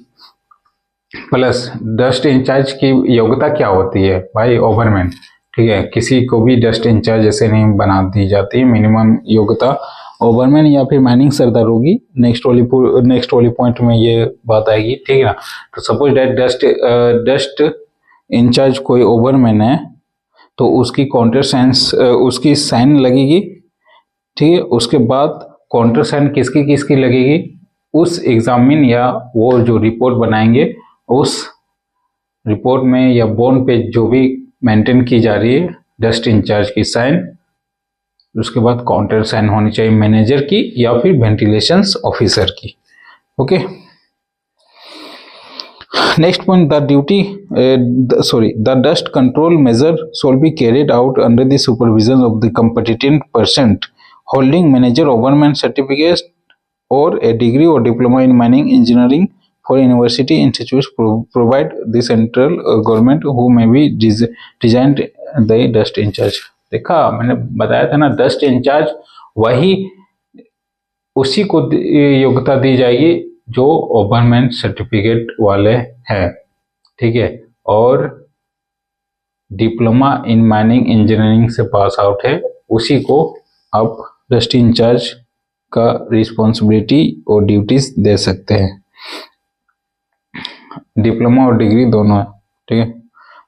प्लस डस्ट इंचार्ज की योग्यता क्या होती है भाई? ओवरमैन। ठीक है, किसी को भी डस्ट इंचार्ज ऐसे नहीं बना दी जाती, मिनिमम योग्यता ओवरमैन या फिर माइनिंग सरदार होगी। नेक्स्ट वाली पॉइंट में ये बात आएगी। ठीक है ना, तो सपोज दैट डस्ट इंचार्ज कोई ओवरमैन है तो उसकी काउंटर साइंस उसकी साइन लगेगी। ठीक है, उसके बाद काउंटर साइन किसकी लगेगी? उस एग्जामिन या वो जो रिपोर्ट बनाएंगे उस रिपोर्ट में या बॉन्ड पे जो भी मेंटेन की जा रही है डस्ट इंचार्ज की साइन, उसके बाद काउंटर साइन होनी चाहिए मैनेजर की या फिर वेंटिलेशन ऑफिसर की। Okay, next point, the dust control measure shall be carried out under the supervision of the competent person holding manager or government certificate or a degree or diploma in mining engineering for university institutes provide the central government who may be designed the dust in charge। देखा मैंने बताया था ना, dust in charge वही उसी को योग्यता दी जाएगी जो गवर्नमेंट सर्टिफिकेट वाले हैं, ठीक है, और डिप्लोमा इन माइनिंग इंजीनियरिंग से पास आउट है, उसी को आप डस्ट इंचार्ज का रिस्पॉन्सिबिलिटी और ड्यूटीज दे सकते हैं। डिप्लोमा और डिग्री दोनों है, ठीक है।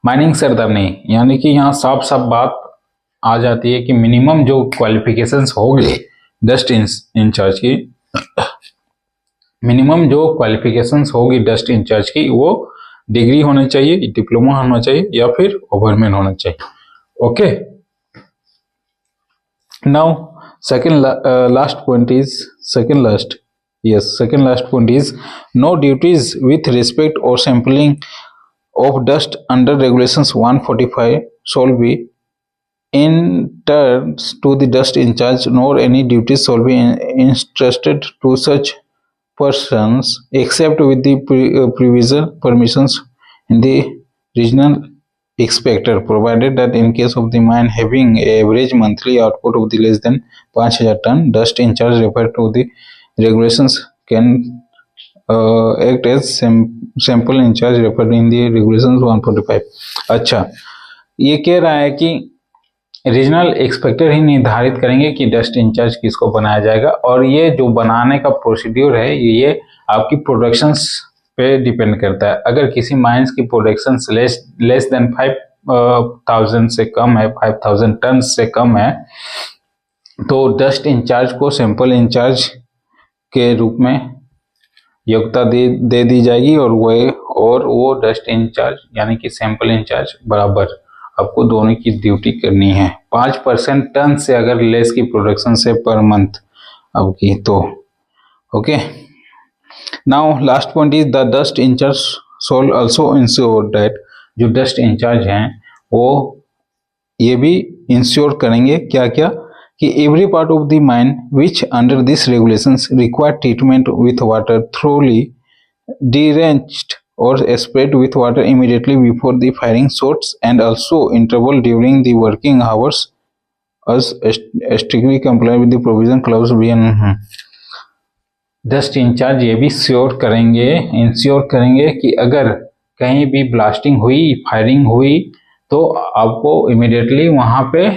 माइनिंग सरदार नहीं, यानी कि यहाँ साफ साफ बात आ जाती है कि मिनिमम जो क्वालिफिकेशंस होगी डस्ट इंचार्ज की, मिनिमम जो क्वालिफिकेशंस होगी डस्ट इंचार्ज की वो डिग्री होना चाहिए, डिप्लोमा होना चाहिए या फिर ओवरमैन होना चाहिए। Okay, now second last point is second last point is no duties with respect or sampling of dust under regulations 145 shall be entrusted to the dust in charge, nor any duties shall be entrusted to such persons except with the provisional permissions in the regional inspector, provided that in case of the mine having average monthly output of the less than 5000 ton, dust in charge referred to the regulations can act as sample in charge referred in the regulations 145। अच्छा, ये कह रहा है कि regional एक्सपेक्टर ही निर्धारित करेंगे कि dust in charge किसको बनाया जाएगा, और ये जो बनाने का प्रोसीड्यूर है ये आपकी प्रोडक्शंस पे डिपेंड करता है। अगर किसी माइंस की प्रोडक्शन लेस देन 5000 से कम है, 5000 टन से कम है, तो डस्ट इंचार्ज को सैंपल इंचार्ज के रूप में योग्यता दे दी जाएगी, और वो डस्ट इंचार्ज यानी कि सैंपल इंचार्ज बराबर आपको दोनों की ड्यूटी करनी है। 5% टन से अगर लेस की प्रोडक्शन से पर मंथ आपकी, तो okay. Now last point is the dust incharge shall also ensure that, जो डस्ट इंचार्ज हैं वो ये भी इंश्योर करेंगे क्या क्या कि every part of the mine which under this regulations require treatment with water thoroughly drenched or sprayed with water immediately before the firing shots, and also interval during the working hours as strictly comply with the provision clause B। Dust incharge ये भी ensure करेंगे कि अगर कहीं भी blasting हुई, firing हुई, तो आपको इमीडिएटली वहां पे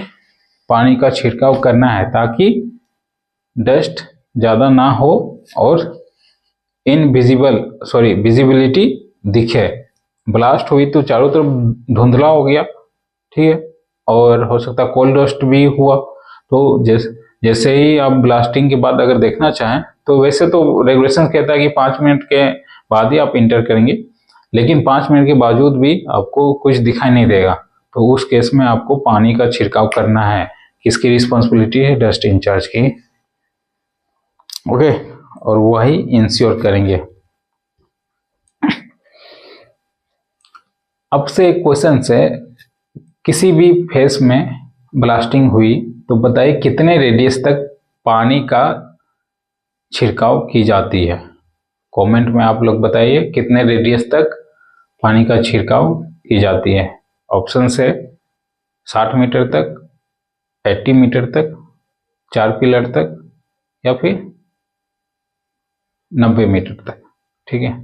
पानी का छिड़काव करना है ताकि डस्ट ज़्यादा ना हो और विजिबिलिटी दिखे। ब्लास्ट हुई तो चारों तरफ धुंधला हो गया, ठीक है, और हो सकता है कोल्ड डस्ट भी हुआ, तो जैसे ही आप ब्लास्टिंग के बाद अगर देखना चाहें तो वैसे तो रेगुलेशन कहता है कि 5 मिनट के बाद ही आप इंटर करेंगे, लेकिन 5 मिनट के बावजूद भी आपको कुछ दिखाई नहीं देगा, तो उस केस में आपको पानी का छिड़काव करना है। किसकी रिस्पॉन्सिबिलिटी है? डस्ट इंचार्ज की, ओके, और वही इंश्योर करेंगे। अब से एक क्वेश्चन है, किसी भी फेस में ब्लास्टिंग हुई तो बताइए कितने रेडियस तक पानी का छिड़काव की जाती है। कमेंट में आप लोग बताइए कितने रेडियस तक पानी का छिड़काव की जाती है। ऑप्शन है 60 मीटर तक, 80 मीटर तक, 4 पिलर तक, या फिर 90 मीटर तक, ठीक है।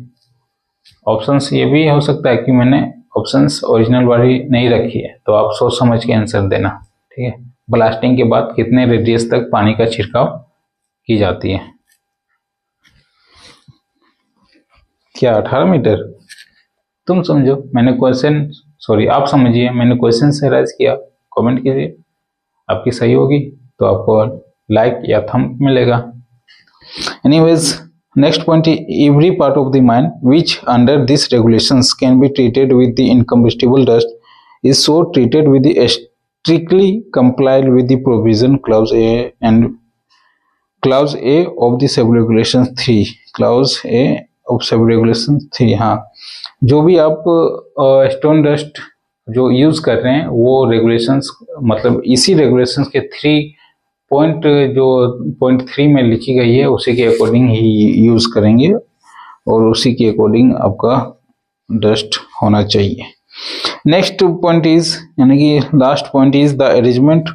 ऑप्शंस ये भी हो सकता है कि मैंने ऑप्शंस ओरिजिनल वाली नहीं रखी है, तो आप सोच समझ के आंसर देना, ठीक है। ब्लास्टिंग के बाद कितने रेडियस तक पानी का छिड़काव की जाती है? क्या 18 मीटर? तुम समझो, मैंने क्वेश्चन आप समझिए, मैंने क्वेश्चन से राइज किया, कमेंट कीजिए, आपकी सही होगी तो आपको लाइक या थंब मिलेगा। Anyways, next point, every part of the mine which under these regulations can be treated with the incombustible dust is so treated with the strictly complied with the provision clause A and clause A of the sub regulations 3, clause A of sub regulations 3। हाँ, जो भी आप stone dust जो use कर रहे हैं वो regulations, मतलब इसी रेगुलेशंस के 3 पॉइंट जो पॉइंट 3 में लिखी गई है उसी के अकॉर्डिंग ही यूज करेंगे और उसी के अकॉर्डिंग आपका डस्ट होना चाहिए। नेक्स्ट पॉइंट इज, यानी कि last point is the arrangement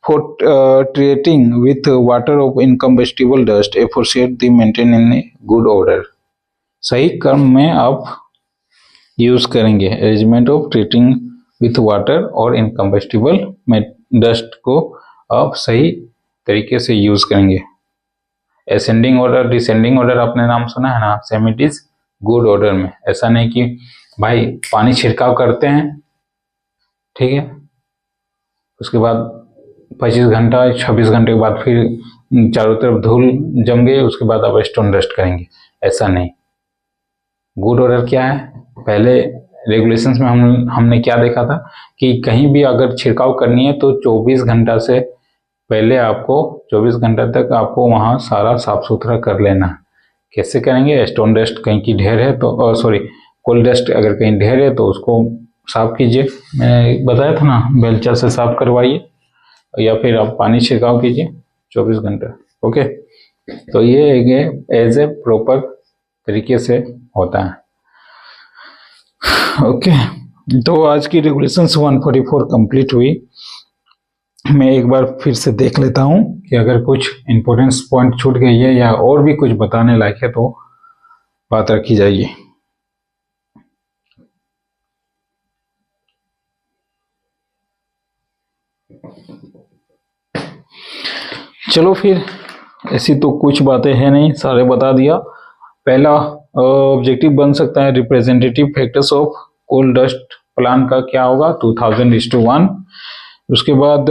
for treating with water of incombustible dust aforesaid the maintain in good order. सही क्रम में आप यूज करेंगे arrangement of treating with water और इनकम्बस्टिबल डस्ट को आप सही तरीके से यूज करेंगे। असेंडिंग ऑर्डर, डिसेंडिंग ऑर्डर आपने नाम सुना है ना, same it is good order में। ऐसा नहीं कि भाई पानी छिड़काव करते हैं, ठीक है, उसके बाद 25 घंटा 26 घंटे के बाद फिर चारों तरफ धूल जम गए, उसके बाद आप स्टोन डस्ट करेंगे, ऐसा नहीं। गुड ऑर्डर क्या है, पहले रेगुलेशंस में हमने क्या देखा था कि कहीं भी अगर छिड़काव करनी है तो 24 घंटा से पहले आपको 24 घंटा तक आपको वहाँ सारा साफ सुथरा कर लेना। कैसे करेंगे, स्टोन डस्ट कहीं की ढेर है तो सॉरी कोल डस्ट अगर कहीं ढेर है तो उसको साफ कीजिए, मैंने बताया था ना, बेलचा से साफ करवाइए या फिर आप पानी छिड़काव कीजिए 24 घंटा। ओके, तो ये एज ए प्रॉपर तरीके से होता है। ओके, तो आज की रेगुलेशंस 144 कंप्लीट हुई। मैं एक बार फिर से देख लेता हूं कि अगर कुछ इंपॉर्टेंस पॉइंट छूट गई है या और भी कुछ बताने लायक है तो बात रखी जाइए। चलो फिर, ऐसी तो कुछ बातें हैं नहीं, सारे बता दिया। पहला ऑब्जेक्टिव बन सकता है representative factors of coal dust plan का क्या होगा, 2000:1। उसके बाद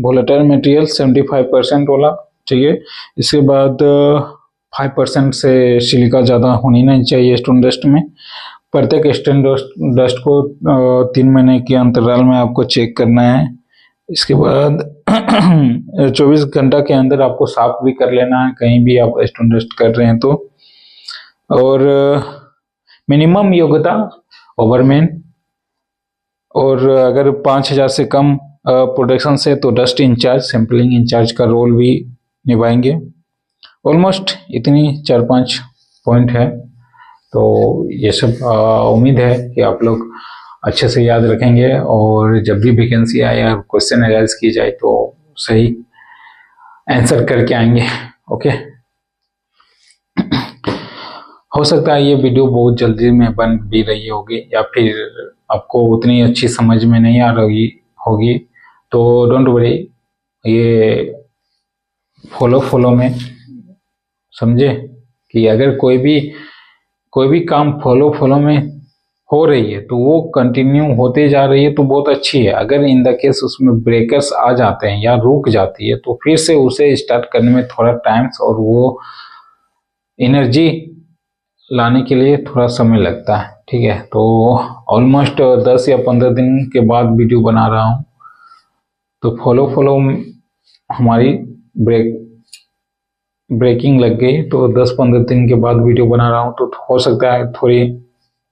वोलेटाइल मटेरियल 75% वाला चाहिए। इसके बाद 5% से सिलिका ज़्यादा होनी नहीं चाहिए स्टोन डस्ट में। प्रत्येक स्टोन डस्ट को 3 महीने के अंतराल में आपको चेक करना है। इसके बाद 24 घंटा के अंदर आपको साफ भी कर लेना है कहीं भी आप स्टोन डस्ट कर रहे हैं तो। और मिनिमम योग्यता ओवरमैन, और अगर 5000 से कम प्रोडक्शन से तो डस्ट इंचार्ज, सैंपलिंग इंचार्ज का रोल भी निभाएंगे। ऑलमोस्ट इतनी 4-5 पॉइंट है। तो ये सब उम्मीद है कि आप लोग अच्छे से याद रखेंगे और जब भी वैकेंसी आए या क्वेश्चन एनालाइज की जाए तो सही आंसर करके आएंगे। ओके, हो सकता है ये वीडियो बहुत जल्दी में बन भी रही होगी या फिर आपको उतनी अच्छी समझ में नहीं आ रही होगी, तो डोंट वरी, ये फॉलो में समझे कि अगर कोई भी काम फॉलो में हो रही है तो वो कंटिन्यू होते जा रही है तो बहुत अच्छी है। अगर इन द केस उसमें ब्रेकर्स आ जाते हैं या रुक जाती है तो फिर से उसे स्टार्ट करने में थोड़ा टाइम और वो एनर्जी लाने के लिए थोड़ा समय लगता है, ठीक है। तो ऑलमोस्ट 10 या 15 दिन के बाद वीडियो बना रहा हूँ, तो फॉलो हमारी ब्रेकिंग लग गई तो 10-15 दिन के बाद वीडियो बना रहा हूँ, तो हो सकता है थोड़ी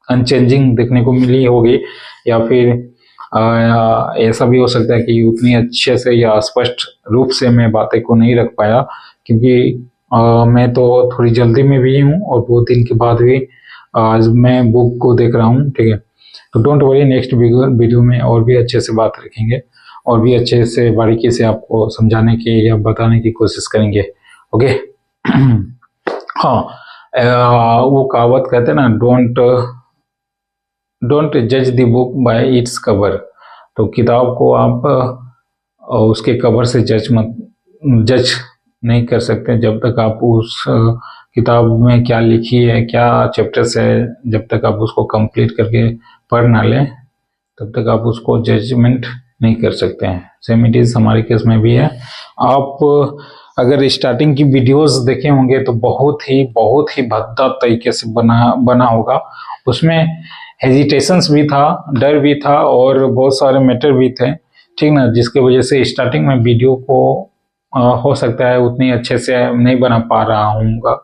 अनचेंजिंग देखने को मिली होगी या फिर ऐसा भी हो सकता है कि उतनी अच्छे से या स्पष्ट रूप से मैं बातें को नहीं रख पाया, क्योंकि मैं तो थोड़ी जल्दी में भी हूँ और 2 दिन के बाद भी आज मैं बुक को देख रहा हूँ, ठीक है। तो डोंट वरी, नेक्स्ट वीडियो में और भी अच्छे से बात रखेंगे और भी अच्छे से बारीकी से आपको समझाने की या बताने की कोशिश करेंगे। ओके हाँ, वो कहावत कहते हैं ना, डोंट जज the book by its cover. तो किताब को आप उसके कवर से जज नहीं कर सकते जब तक आप उस किताब में क्या लिखी है, क्या चैप्टर्स है, जब तक आप उसको कंप्लीट करके पढ़ ना लें तब तक आप उसको जजमेंट नहीं कर सकते हैं। सेम इट इज हमारे केस में भी है। आप अगर स्टार्टिंग की वीडियोस देखे होंगे तो बहुत ही भद्दा तरीके से बना होगा। उसमें हेजिटेशंस भी था, डर भी था और बहुत सारे मैटर भी थे, ठीक ना, जिसके वजह से स्टार्टिंग में वीडियो को हो सकता है उतनी अच्छे से नहीं बना पा रहा हूँगा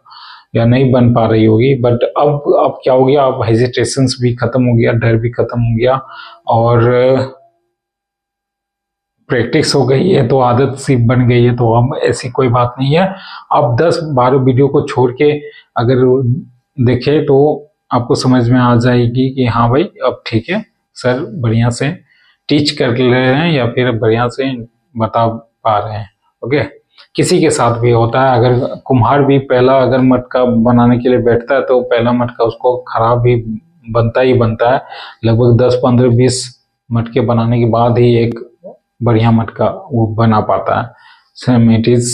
या नहीं बन पा रही होगी। बट अब क्या हो गया, अब हेजिटेशंस भी खत्म हो गया, डर भी खत्म हो गया और प्रैक्टिस हो गई है तो आदत सी बन गई है, तो हम ऐसी कोई बात नहीं है। आप 10-12 वीडियो को छोड़ के अगर देखें तो आपको समझ में आ जाएगी कि हाँ भाई अब ठीक है, सर बढ़िया से टीच कर ले रहे हैं या फिर बढ़िया से बता पा रहे हैं। ओके, किसी के साथ भी होता है, अगर कुम्हार भी पहला अगर मटका बनाने के लिए बैठता है तो पहला मटका उसको खराब भी बनता ही बनता है। लगभग 10-15-20 मटके बनाने के बाद ही एक बढ़िया मटका वो बना पाता है। सेम इट इज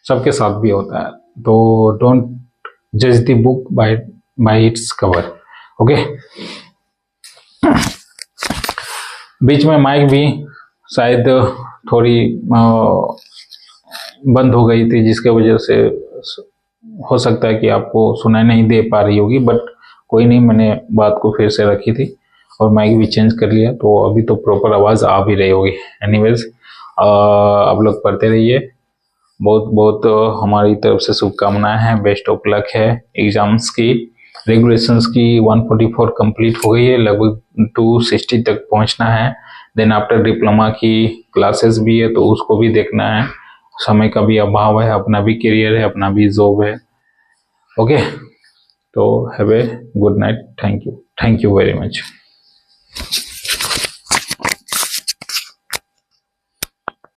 सबके साथ भी होता है, तो डोंट जज the book by its cover. Okay, बीच में माइक भी शायद थोड़ी बंद हो गई थी, जिसके वजह से हो सकता है कि आपको सुनाई नहीं दे पा रही होगी, बट कोई नहीं, मैंने बात को फिर से रखी थी और माइक भी चेंज कर लिया, तो अभी तो प्रॉपर आवाज़ आ भी रही होगी। एनीवेज, आप लोग पढ़ते रहिए, बहुत बहुत हमारी तरफ से शुभकामनाएं हैं, बेस्ट ऑफ लक है एग्जाम्स की। रेगुलेशंस की 144 कंप्लीट हो गई है, लगभग 260 तक पहुंचना है। देन आफ्टर डिप्लोमा की क्लासेस भी है, तो उसको भी देखना है। समय का भी अभाव है, अपना भी करियर है, अपना भी जॉब है। ओके, तो have a good night, thank you very much.